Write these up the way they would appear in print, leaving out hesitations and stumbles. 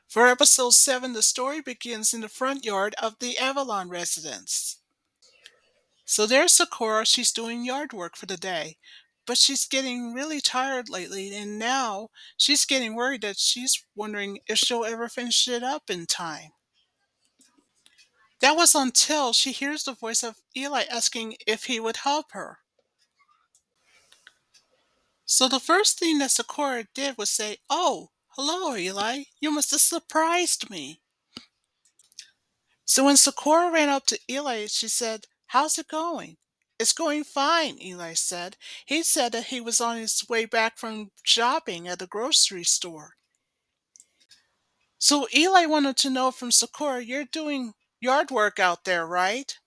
For episode 7, the story begins in the front yard of the Avalon residence. So there's Sakura, she's doing yard work for the day. But she's getting really tired lately, and now she's getting worried that she's wondering if she'll ever finish it up in time. That was until she hears the voice of Eli asking if he would help her. So the first thing that Sakura did was say, "Oh, hello, Eli. You must have surprised me." So when Sakura ran up to Eli, she said, "How's it going?" "It's going fine," Eli said. He said that he was on his way back from shopping at the grocery store. So Eli wanted to know from Sakura, "You're doing yard work out there, right?"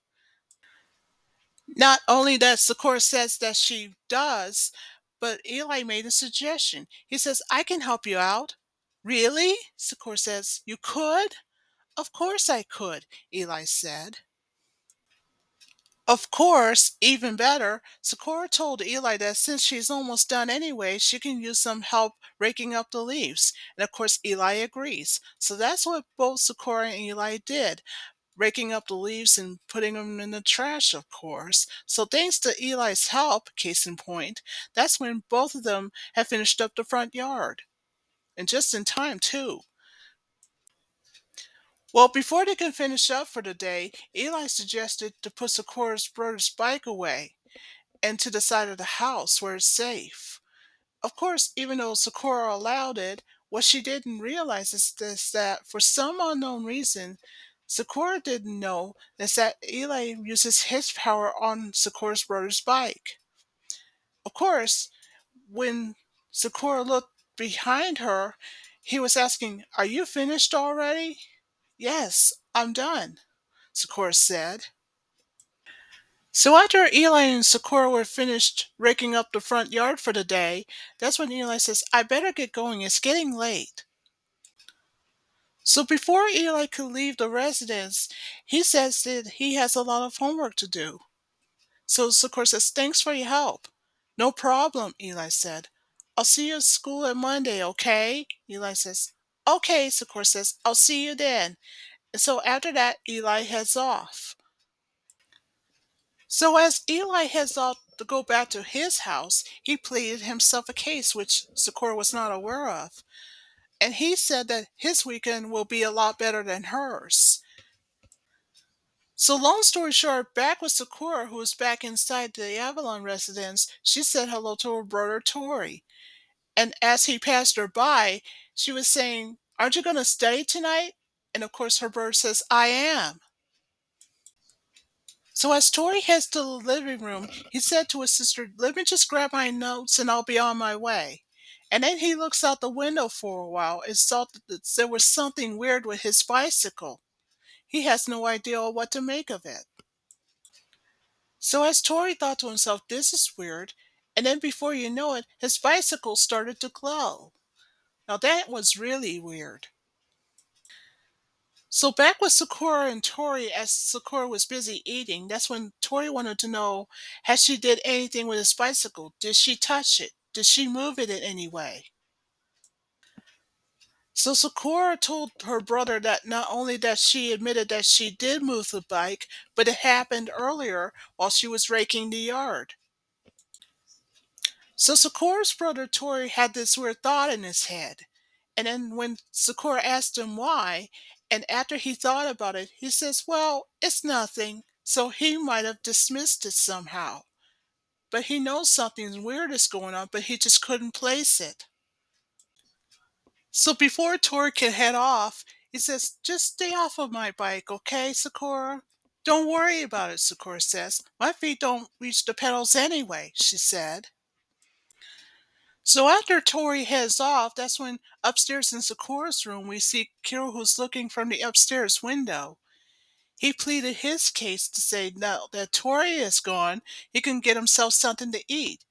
Not only that Sakura says that she does, but Eli made a suggestion. He says, "I can help you out." "Really?" Sakura says. "You could?" "Of course I could," Eli said. Of course, even better, Sakura told Eli that since she's almost done anyway, she can use some help raking up the leaves. And of course, Eli agrees. So that's what both Sakura and Eli did, raking up the leaves and putting them in the trash, of course. So thanks to Eli's help, case in point, that's when both of them had finished up the front yard. And just in time, too. Well, before they can finish up for the day, Eli suggested to put Sakura's brother's bike away and to the side of the house where it's safe. Of course, even though Sakura allowed it, what she didn't realize is this, that for some unknown reason, Sakura didn't know is that Eli uses his power on Sakura's brother's bike. Of course, when Sakura looked behind her, he was asking, "Are you finished already?" "Yes, I'm done," Sakura said. So after Eli and Sakura were finished raking up the front yard for the day, that's when Eli says, "I better get going. It's getting late." So before Eli could leave the residence, he says that he has a lot of homework to do. So Sakura says, "Thanks for your help." "No problem," Eli said. "I'll see you at school on Monday, okay?" Eli says. "Okay," Sakura says. "I'll see you then." And so after that, Eli heads off. So as Eli heads off to go back to his house, he pleaded himself a case which Sakura was not aware of. And he said that his weekend will be a lot better than hers. So long story short, back with Sakura, who was back inside the Avalon residence, she said hello to her brother Tori. And as he passed her by, she was saying, "Aren't you going to study tonight?" And of course her brother says, "I am." So as Tori heads to the living room, he said to his sister, "Let me just grab my notes and I'll be on my way." And then he looks out the window for a while and saw that there was something weird with his bicycle. He has no idea what to make of it. So as Tori thought to himself, "This is weird," and then before you know it, his bicycle started to glow. Now that was really weird. So back with Sakura and Tori, as Sakura was busy eating, that's when Tori wanted to know, had she did anything with his bicycle? Did she touch it? Did she move it in any way? So Sakura told her brother that not only that she admitted that she did move the bike, but it happened earlier while she was raking the yard. So Sakura's brother Tori had this weird thought in his head. And then when Sakura asked him why, and after he thought about it, he says, "Well, it's nothing." So he might have dismissed it somehow. But he knows something weird is going on, but he just couldn't place it. So before Tori can head off, he says, "Just stay off of my bike, okay, Sakura?" "Don't worry about it," Sakura says. "My feet don't reach the pedals anyway," she said. So after Tori heads off, that's when upstairs in Sakura's room we see Kero, who's looking from the upstairs window. He pleaded his case to say now that Tori is gone, he can get himself something to eat.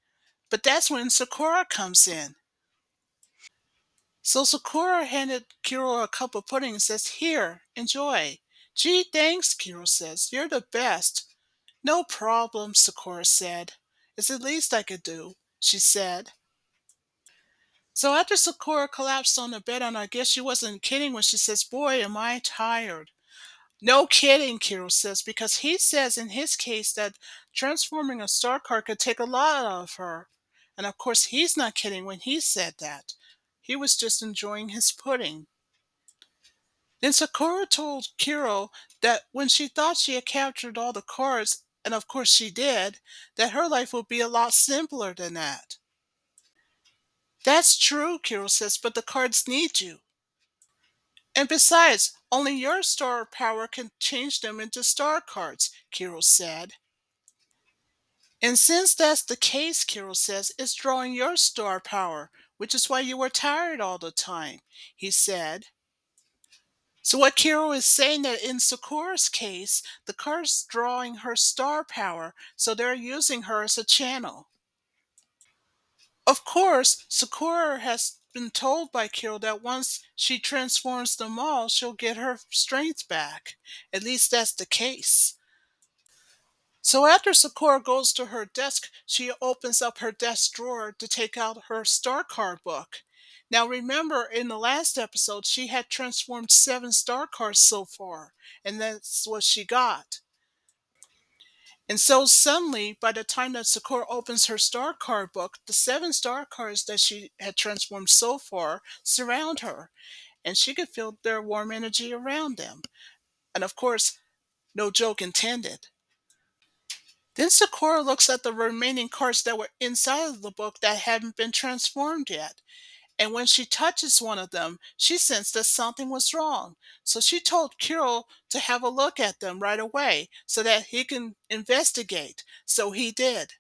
But that's when Sakura comes in. So Sakura handed Kero a cup of pudding and says, "Here, enjoy." "Gee, thanks," Kero says. "You're the best." "No problem," Sakura said. "It's the least I could do," she said. So after Sakura collapsed on the bed, and I guess she wasn't kidding when she says, "Boy, am I tired." No kidding, Kero says, because he says in his case that transforming a star card could take a lot out of her. And of course, he's not kidding when he said that. He was just enjoying his pudding. Then Sakura told Kero that when she thought she had captured all the cards, and of course she did, that her life would be a lot simpler than that. That's true, Kero says, but the cards need you. And besides, only your star power can change them into star cards, Kero said. And since that's the case, Kero says, it's drawing your star power, which is why you were tired all the time, he said. So what Kero is saying that in Sakura's case, the card's drawing her star power, so they're using her as a channel. Of course, Sakura has been told by Kero that once she transforms them all, she'll get her strength back. At least that's the case. So after Sakura goes to her desk, she opens up her desk drawer to take out her star card book. Now remember, in the last episode, she had transformed 7 star cards so far, and that's what she got. And so suddenly, by the time that Sakura opens her star card book, the 7 star cards that she had transformed so far surround her, and she could feel their warm energy around them. And of course, no joke intended. Then Sakura looks at the remaining cards that were inside of the book that hadn't been transformed yet. And when she touches one of them, she sensed that something was wrong. So she told Kiro to have a look at them right away so that he can investigate. So he did.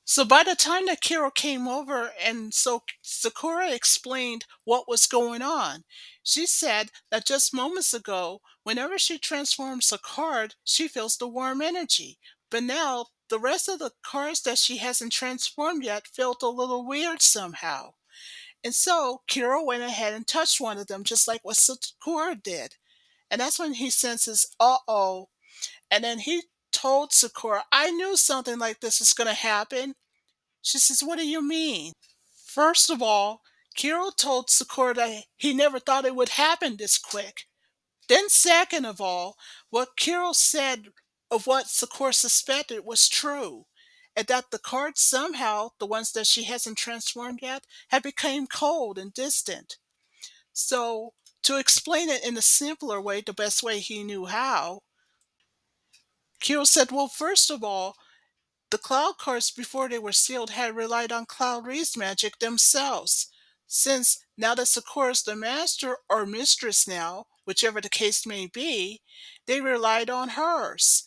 So by the time that Kiro came over and so Sakura explained what was going on, she said that just moments ago, whenever she transforms a card, she feels the warm energy. But now the rest of the cards that she hasn't transformed yet felt a little weird somehow. And so Kiro went ahead and touched one of them just like what Sakura did. And that's when he senses, uh-oh. And then he told Sakura, I knew something like this was going to happen. She says, what do you mean? First of all, Kiro told Sakura that he never thought it would happen this quick. Then, second of all, what Kiro said of what Sakura suspected was true, and that the cards somehow, the ones that she hasn't transformed yet, had become cold and distant. So, to explain it in a simpler way, the best way he knew how, Kiro said, well, first of all, the Cloud cards before they were sealed had relied on Cloud Reed's magic themselves. Since now that Sakura's the master or mistress now, whichever the case may be, they relied on hers.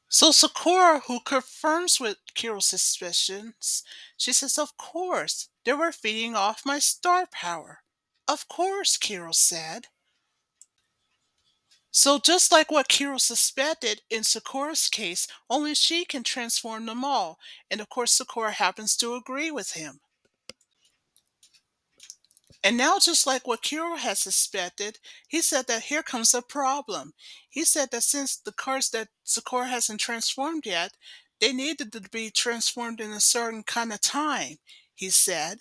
So Sakura, who confirms with Kiro's suspicions, she says, of course, they were feeding off my star power. Of course, Kiro said. So just like what Kiro suspected in Sakura's case, only she can transform them all, and of course Sakura happens to agree with him. And now just like what Kiro had suspected, he said that here comes a problem. He said that since the cards that Sakura hasn't transformed yet, they needed to be transformed in a certain kind of time, he said.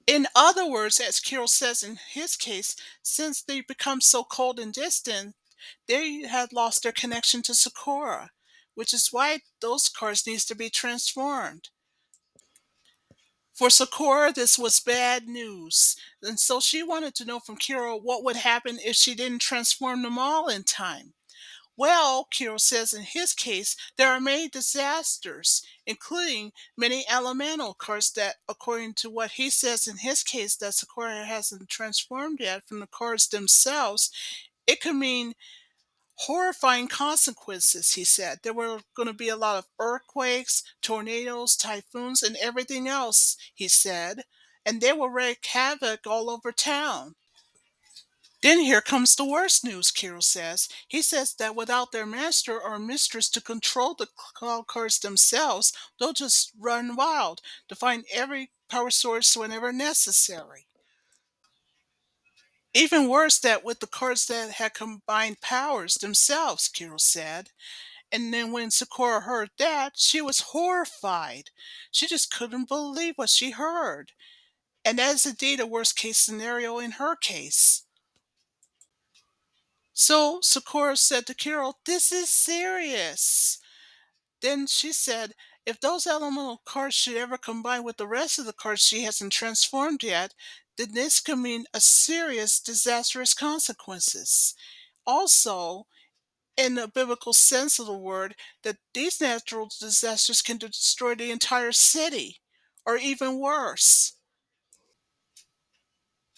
In other words, as Kiro says in his case, since they become so cold and distant, they had lost their connection to Sakura, which is why those cards needs to be transformed. For Sakura, this was bad news, and so she wanted to know from Kiro what would happen if she didn't transform them all in time. Well, Kiro says in his case, there are many disasters, including many elemental cards that, according to what he says in his case, that Sakura hasn't transformed yet from the cards themselves, it could mean horrifying consequences, he said. There were going to be a lot of earthquakes, tornadoes, typhoons, and everything else, he said, and they will wreak havoc all over town. Then here comes the worst news, Kiro says. He says that without their master or mistress to control the cloud cards themselves, they'll just run wild to find every power source whenever necessary. Even worse, that with the cards that had combined powers themselves, Kiro said. And then when Sakura heard that, she was horrified. She just couldn't believe what she heard. And that is indeed a worst case scenario in her case. So Sakura said to Kero, "This is serious." Then she said, "If those elemental cards should ever combine with the rest of the cards she hasn't transformed yet, then this could mean a serious, disastrous consequences. Also, in the biblical sense of the word, that these natural disasters can destroy the entire city, or even worse."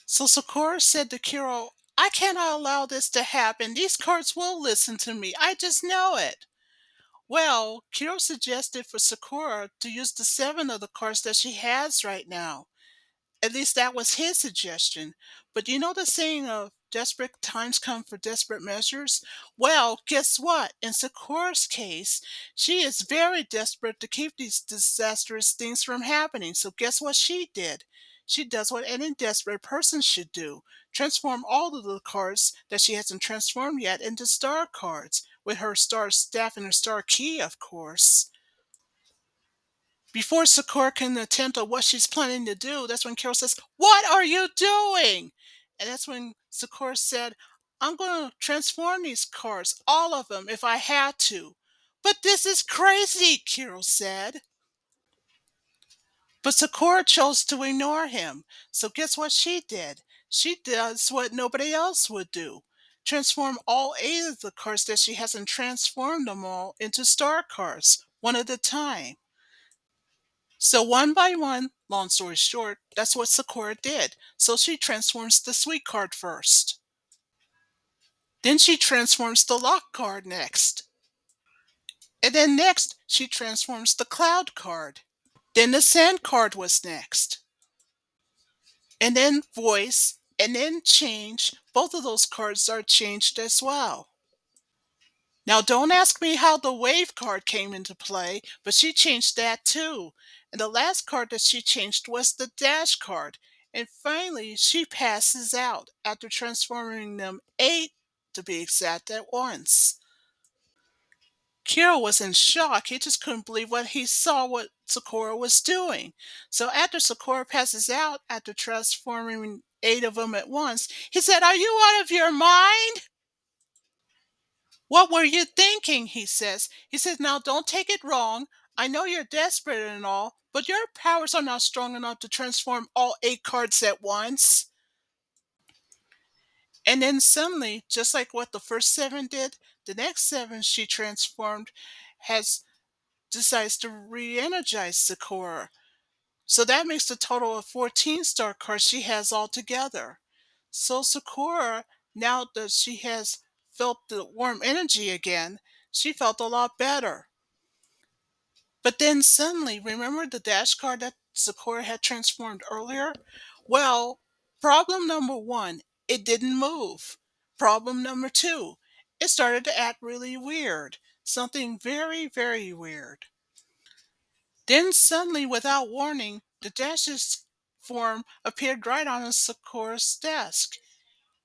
So Sakura said to Kiro, "I cannot allow this to happen. These cards will listen to me. I just know it." Well, Kiro suggested for Sakura to use the seven of the cards that she has right now. At least that was his suggestion. But you know the saying of desperate times come for desperate measures? Well, guess what? In Sakura's case, she is very desperate to keep these disastrous things from happening. So guess what she did? She does what any desperate person should do. Transform all of the cards that she hasn't transformed yet into star cards, with her star staff and her star key, of course. Before Sakura can attempt on what she's planning to do, that's when Carol says, "What are you doing?" And that's when Sakura said, "I'm going to transform these cards, all of them, if I had to." "But this is crazy," Carol said. But Sakura chose to ignore him. So guess what she did? She does what nobody else would do. Transform all eight of the cards that she hasn't transformed them all into star cards, one at a time. So one by one, long story short, that's what Sakura did. So she transforms the sweet card first. Then she transforms the lock card next. And then next, she transforms the cloud card. Then the sand card was next. And then voice, and then change. Both of those cards are changed as well. Now, don't ask me how the wave card came into play, but she changed that too. And the last card that she changed was the dash card. And finally, she passes out after transforming them eight, to be exact, at once. Kero was in shock. He just couldn't believe what he saw what Sakura was doing. So after Sakura passes out after transforming eight of them at once, he said, "Are you out of your mind? What were you thinking?" he says. He says, "Now don't take it wrong. I know you're desperate and all, but your powers are not strong enough to transform all eight cards at once." And then suddenly, just like what the first seven did, the next seven she transformed has decides to re-energize Sakura. So that makes the total of 14 star cards she has altogether. So Sakura, now that she has felt the warm energy again, she felt a lot better. But then suddenly, remember the dash card that Sakura had transformed earlier? Well, problem number one, it didn't move. Problem number two, it started to act really weird. Something very, very weird. Then suddenly, without warning, the Dash's form appeared right on Sakura's desk.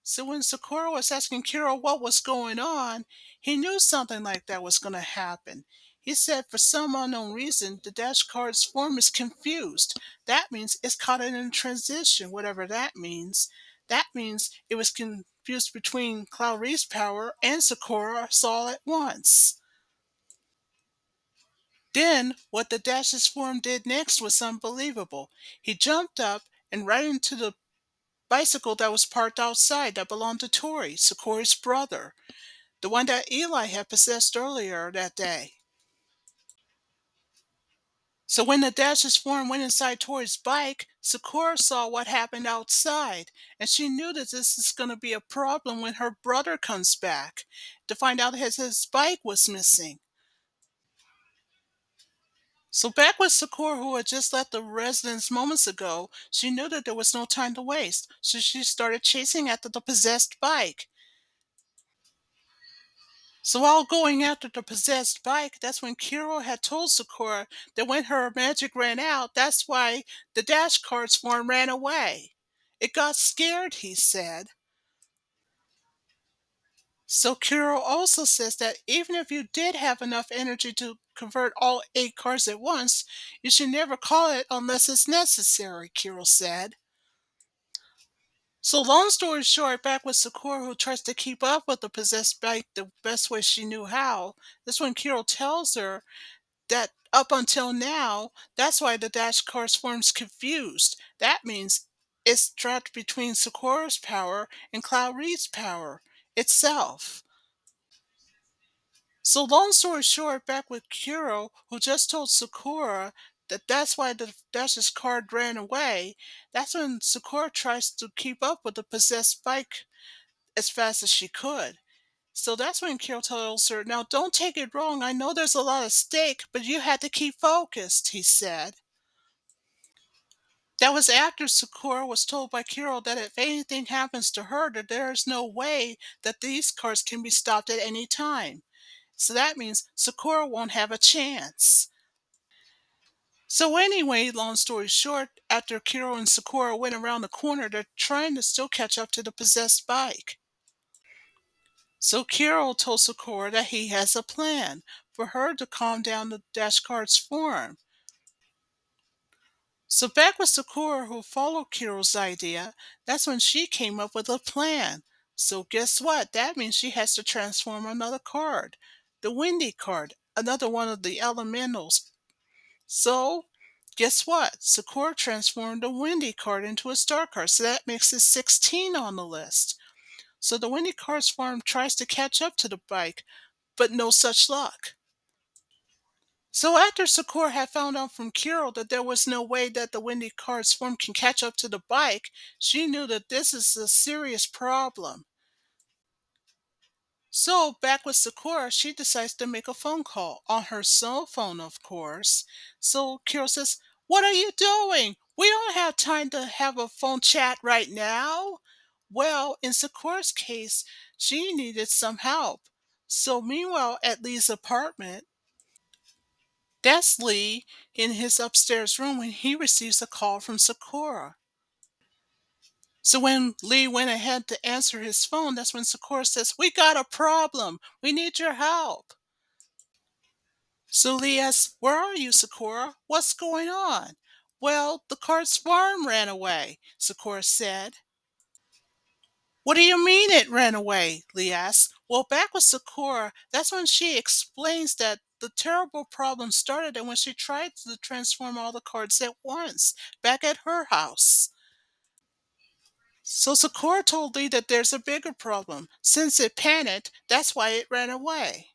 So when Sakura was asking Kiro what was going on, he knew something like that was going to happen. He said for some unknown reason, the Dash card's form is confused. That means it's caught in transition, whatever that means. That means it was confused between Clow power and Sakura all at once. Then, what the Dash's form did next was unbelievable. He jumped up and right into the bicycle that was parked outside that belonged to Tori, Sakura's brother, the one that Eli had possessed earlier that day. So when the Dash's form went inside Tori's bike, Sakura saw what happened outside, and she knew that this is going to be a problem when her brother comes back to find out his bike was missing. So back with Sakura, who had just left the residence moments ago, she knew that there was no time to waste, so she started chasing after the possessed bike. So while going after the possessed bike, that's when Kiro had told Sakura that when her magic ran out, that's why the dash card's form ran away. It got scared, he said. So Kiro also says that even if you did have enough energy to convert all 8 cars at once, you should never call it unless it's necessary, Kiro said. So long story short, back with Sakura who tries to keep up with the possessed bike the best way she knew how. This when Kiro tells her that up until now, that's why the dash cars forms confused. That means it's trapped between Sakura's power and Cloud Reed's power itself. So long story short, back with Kuro, who just told Sakura that that's why the Dash's card ran away, that's when Sakura tries to keep up with the possessed bike as fast as she could. So that's when Kiro tells her, now don't take it wrong, I know there's a lot at stake, but you had to keep focused, he said. That was after Sakura was told by Kiro that if anything happens to her, that there is no way that these cards can be stopped at any time. So that means Sakura won't have a chance. So anyway, long story short, after Kiro and Sakura went around the corner, they're trying to still catch up to the possessed bike. So Kiro told Sakura that he has a plan for her to calm down the Dash Card's form. So back with Sakura who followed Kiro's idea, that's when she came up with a plan. So guess what? That means she has to transform another card. The Windy card, another one of the elementals. So, guess what? Sakura transformed the Windy card into a Star card, so that makes it 16 on the list. So the Windy card's form tries to catch up to the bike, but no such luck. So after Sakura had found out from Kiro that there was no way that the Windy card's form can catch up to the bike, she knew that this is a serious problem. So, back with Sakura, she decides to make a phone call on her cell phone, of course. So, Kiro says, what are you doing? We don't have time to have a phone chat right now. Well, in Sakura's case, she needed some help. So, meanwhile, at Lee's apartment, that's Lee in his upstairs room when he receives a call from Sakura. So when Lee went ahead to answer his phone, that's when Sakura says, we got a problem. We need your help. So Lee asks, where are you, Sakura? What's going on? Well, the cart's farm ran away, Sakura said. What do you mean it ran away? Lee asks. Well, back with Sakura, that's when she explains that the terrible problem started and when she tried to transform all the cards at once, back at her house. So Sakura told Lee that there's a bigger problem. Since it panicked, that's why it ran away.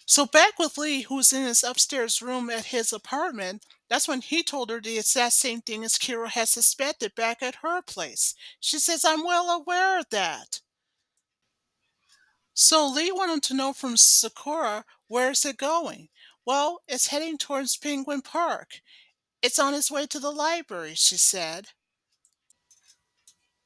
So back with Lee, who's in his upstairs room at his apartment, that's when he told her the exact same thing as Kira had suspected back at her place. She says, I'm well aware of that. So Lee wanted to know from Sakura, where's it going? Well, it's heading towards Penguin Park. It's on its way to the library, she said.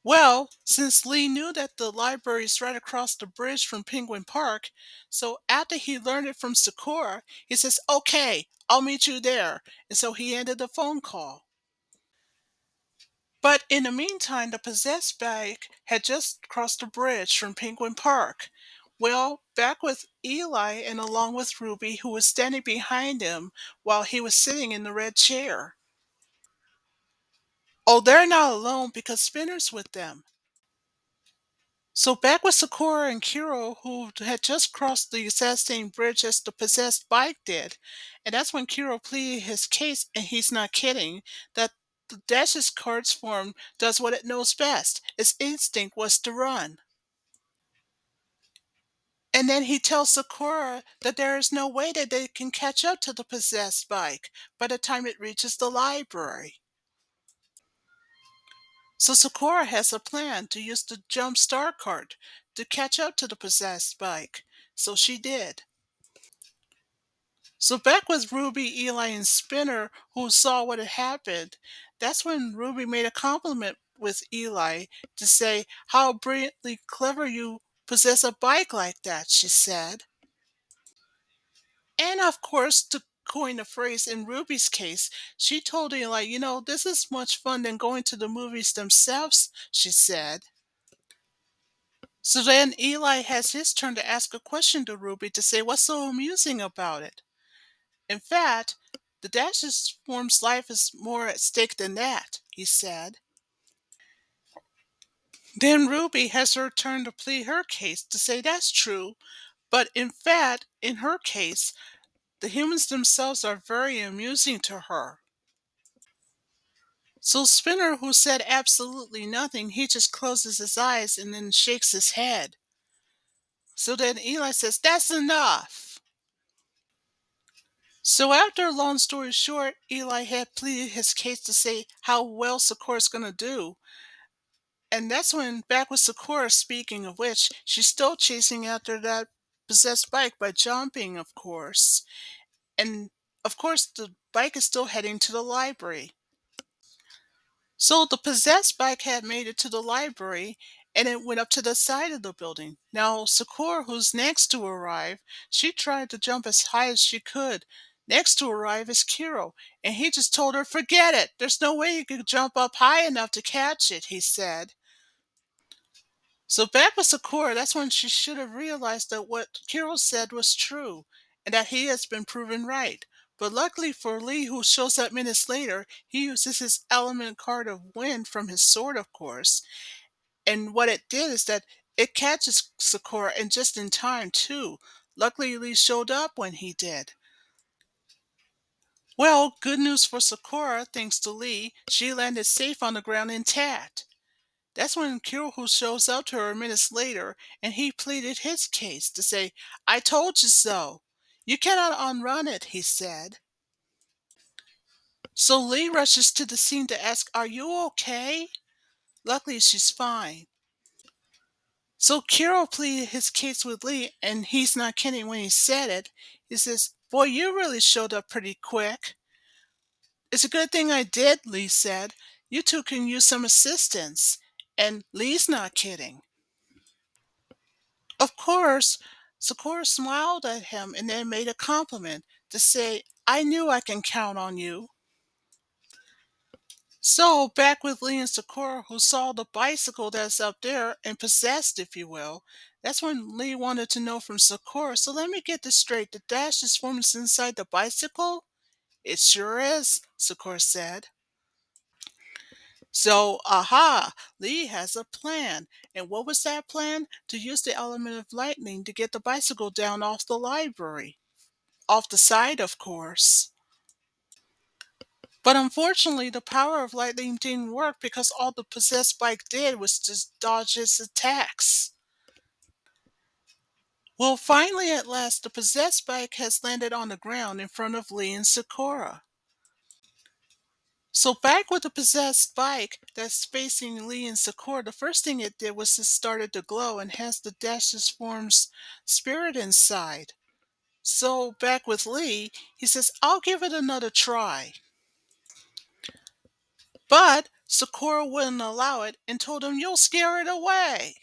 Well, since Lee knew that the library is right across the bridge from Penguin Park, so after he learned it from Sakura, he says, okay, I'll meet you there. And so he ended the phone call. But in the meantime, the possessed bag had just crossed the bridge from Penguin Park. Well, back with Eli and along with Ruby, who was standing behind him while he was sitting in the red chair. Oh, they're not alone because Spinner's with them. So back with Sakura and Kiro, who had just crossed the exact same bridge as the possessed bike did. And that's when Kiro pleaded his case, and he's not kidding, that the Dash's cards form does what it knows best. Its instinct was to run. And then he tells Sakura that there is no way that they can catch up to the possessed bike by the time it reaches the library. So Sakura has a plan to use the Jump Star card to catch up to the possessed bike. So she did. So back with Ruby, Eli, and Spinner, who saw what had happened, that's when Ruby made a compliment with Eli to say how brilliantly clever you possess a bike like that, she said. And of course, to coin a phrase in Ruby's case, she told Eli, this is much fun than going to the movies themselves, she said. So then Eli has his turn to ask a question to Ruby to say what's so amusing about it. In fact, the Dash's form's life is more at stake than that, he said. Then Ruby has her turn to plead her case to say that's true, but in fact, in her case, the humans themselves are very amusing to her. So Spinner, who said absolutely nothing, he just closes his eyes and then shakes his head. So then Eli says, that's enough. So after a long story short, Eli had pleaded his case to say how well Sakura's gonna do. And that's when, back with Sakura, speaking of which, she's still chasing after that possessed bike by jumping, of course. And of course, the bike is still heading to the library. So the possessed bike had made it to the library and it went up to the side of the building. Now, Sakura, who's next to arrive, she tried to jump as high as she could. Next to arrive is Kero, and he just told her, forget it. There's no way you could jump up high enough to catch it, he said. So back with Sakura, that's when she should have realized that what Kero said was true, and that he has been proven right. But luckily for Lee, who shows up minutes later, he uses his element card of wind from his sword, of course. And what it did is that it catches Sakura and just in time, too. Luckily, Lee showed up when he did. Well, good news for Sakura, thanks to Lee, she landed safe on the ground intact. That's when Kyoho shows up to her minutes later, and he pleaded his case to say, I told you so. You cannot unrun it, he said. So Lee rushes to the scene to ask, are you okay? Luckily, she's fine. So Kiro pleaded his case with Lee, and he's not kidding when he said it. He says, boy, you really showed up pretty quick. It's a good thing I did, Lee said. You two can use some assistance. And Lee's not kidding. Of course, Sakura smiled at him and then made a compliment to say, I knew I can count on you. So, back with Lee and Sakura, who saw the bicycle that's up there and possessed, if you will, that's when Lee wanted to know from Sakura, so let me get this straight. The dash is formed inside the bicycle? It sure is, Sakura said. So, aha, Lee has a plan. And what was that plan? To use the element of lightning to get the bicycle down off the library. Off the side, of course. But unfortunately, the power of lightning didn't work because all the possessed bike did was just dodge its attacks. Well, finally, at last, the possessed bike has landed on the ground in front of Lee and Sakura. So back with the possessed bike that's facing Lee and Sakura, the first thing it did was it started to glow and has the Dash's form's spirit inside. So back with Lee, he says, I'll give it another try. But Sakura wouldn't allow it and told him, you'll scare it away.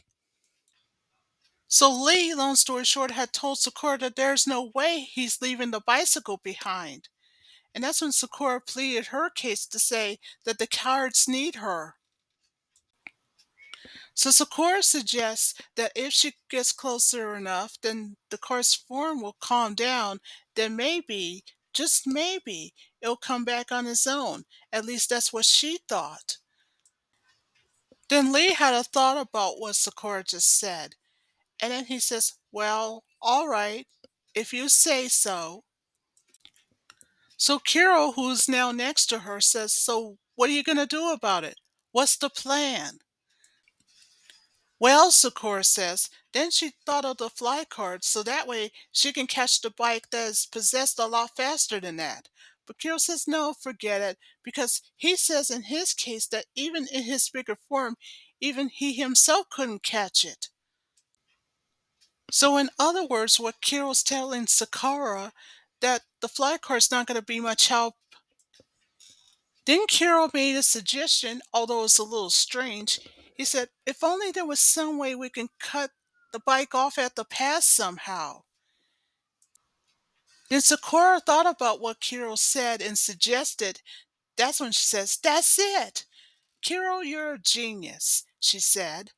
So Lee, long story short, had told Sakura that there's no way he's leaving the bicycle behind. And that's when Sakura pleaded her case to say that the cards need her. So Sakura suggests that if she gets closer enough, then the card's form will calm down, then maybe, just maybe, it'll come back on its own. At least that's what she thought. Then Lee had a thought about what Sakura just said. And then he says, well, all right, if you say so. So Kiro, who's now next to her, says, so what are you going to do about it? What's the plan? Well, Sakura says, then she thought of the fly card so that way she can catch the bike that is possessed a lot faster than that. But Kiro says, no, forget it, because he says in his case that even in his bigger form, even he himself couldn't catch it. So in other words, what Kiro's telling Sakura that the fly card's not going to be much help. Then Kiro made a suggestion, although it's a little strange. He said, if only there was some way we can cut the bike off at the pass somehow. Then Sakura thought about what Kiro said and suggested. That's when she says, that's it. Kiro, you're a genius, she said.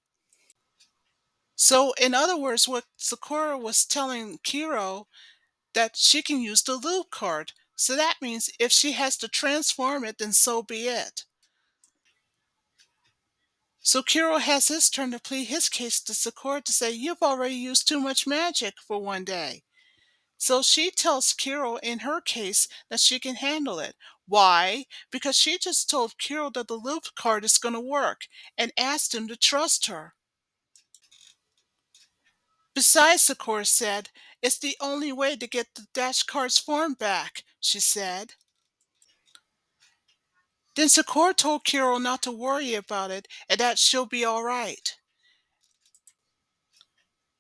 So, in other words, what Sakura was telling Kero that she can use the loop card. So that means if she has to transform it, then so be it. So Kero has his turn to plead his case to Sakura to say, "You've already used too much magic for one day." So she tells Kero in her case that she can handle it. Why? Because she just told Kero that the loop card is going to work and asked him to trust her. Besides, Sakura said, "It's the only way to get the dash card's form back," she said. Then Sakura told Kero not to worry about it and that she'll be all right.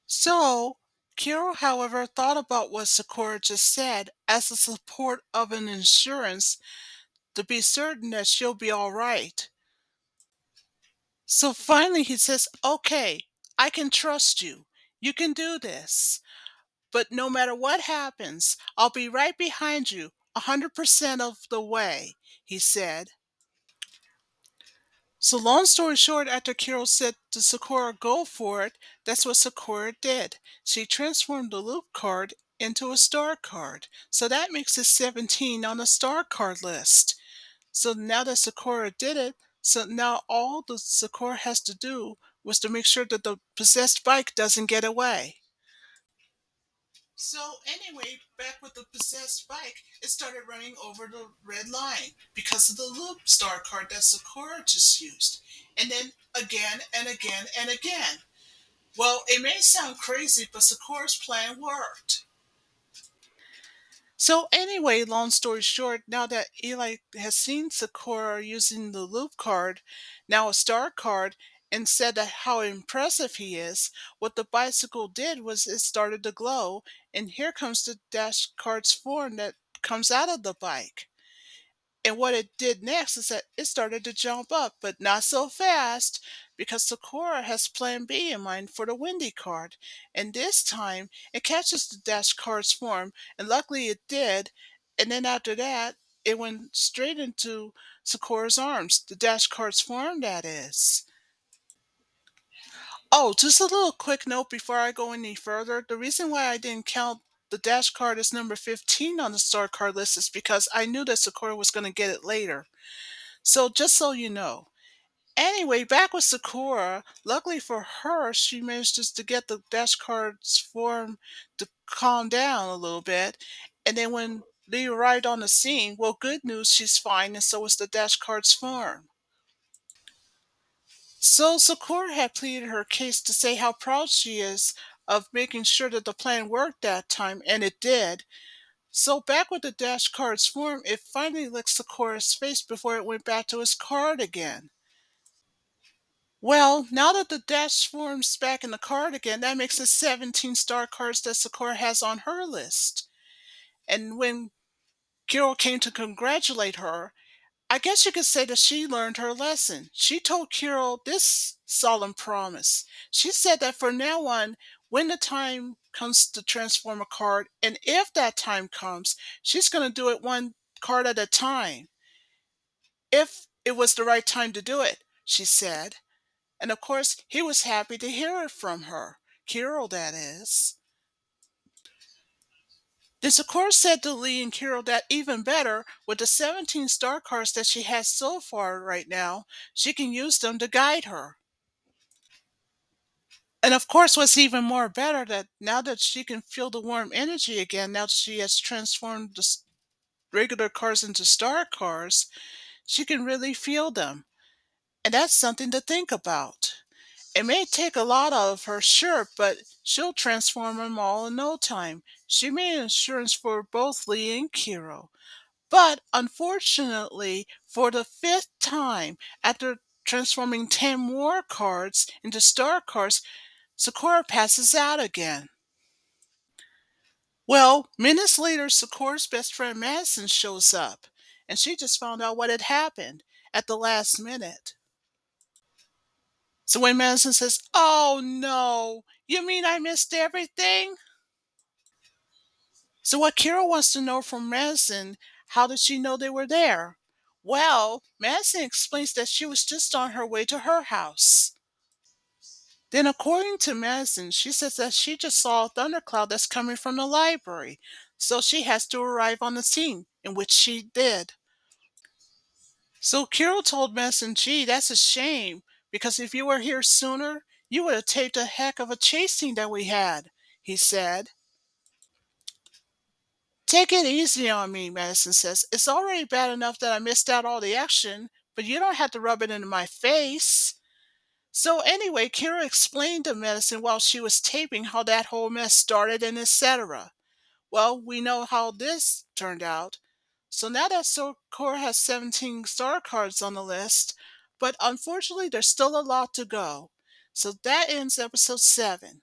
So, Kero, however, thought about what Sakura just said as a support of an insurance to be certain that she'll be all right. So finally he says, "Okay, I can trust you. You can do this. But no matter what happens, I'll be right behind you 100% of the way," he said. So long story short, after Carol said to Sakura go for it, that's what Sakura did. She transformed the loop card into a star card. So that makes it 17 on the star card list. So now that Sakura did it, so now all the Sakura has to do was to make sure that the possessed bike doesn't get away. So anyway, back with the possessed bike, it started running over the red line because of the loop star card that Sakura just used. And then again and again and again. Well, it may sound crazy, but Sakura's plan worked. So anyway, long story short, now that Eli has seen Sakura using the loop card, now a star card, and said that how impressive he is, what the bicycle did was it started to glow, and here comes the dash card's form that comes out of the bike. And what it did next is that it started to jump up, but not so fast, because Sakura has plan B in mind for the Windy card. And this time, it catches the dash card's form, and luckily it did. And then after that, it went straight into Sakura's arms, the dash card's form, that is. Oh, just a little quick note before I go any further. The reason why I didn't count the dash card as number 15 on the star card list is because I knew that Sakura was going to get it later. So just so you know. Anyway, back with Sakura. Luckily for her, she managed just to get the dash card's form to calm down a little bit. And then when they arrived on the scene, well, good news, she's fine, and so is the dash card's form. So Sakura had pleaded her case to say how proud she is of making sure that the plan worked that time, and it did. So back with the dash card's form, it finally licked Sakura's face before it went back to his card again. Well, now that the dash form's back in the card again, that makes it 17 star cards that Sakura has on her list. And when Kiro came to congratulate her, I guess you could say that she learned her lesson. She told Kiro this solemn promise. She said that from now on, when the time comes to transform a card, and if that time comes, she's going to do it one card at a time. If it was the right time to do it, she said. And of course, he was happy to hear it from her. Kiro, that is. Then Sakura said to Lee and Kiro that even better, with the 17 star cards that she has so far right now, she can use them to guide her. And of course, what's even more better that now that she can feel the warm energy again, now that she has transformed the regular cars into star cars, she can really feel them. And that's something to think about. It may take a lot out of her, sure, but she'll transform them all in no time. She made insurance for both Lee and Kiro. But unfortunately, for the fifth time, after transforming 10 more cards into star cards, Sakura passes out again. Well, minutes later, Sakura's best friend Madison shows up, and she just found out what had happened at the last minute. So when Madison says, "Oh no, you mean I missed everything?" So what Kira wants to know from Madison, how did she know they were there? Well, Madison explains that she was just on her way to her house. Then, according to Madison, she says that she just saw a thundercloud that's coming from the library, so she has to arrive on the scene, in which she did. So Kiro told Madison, gee, that's a shame, because if you were here sooner, you would have taped a heck of a chase scene that we had, he said. Take it easy on me, Madison says. It's already bad enough that I missed out all the action, but you don't have to rub it into my face. So anyway, Kira explained to Madison while she was taping how that whole mess started and etc. Well, we know how this turned out. So now that Sakura has 17 star cards on the list, but unfortunately there's still a lot to go. So that ends episode 7.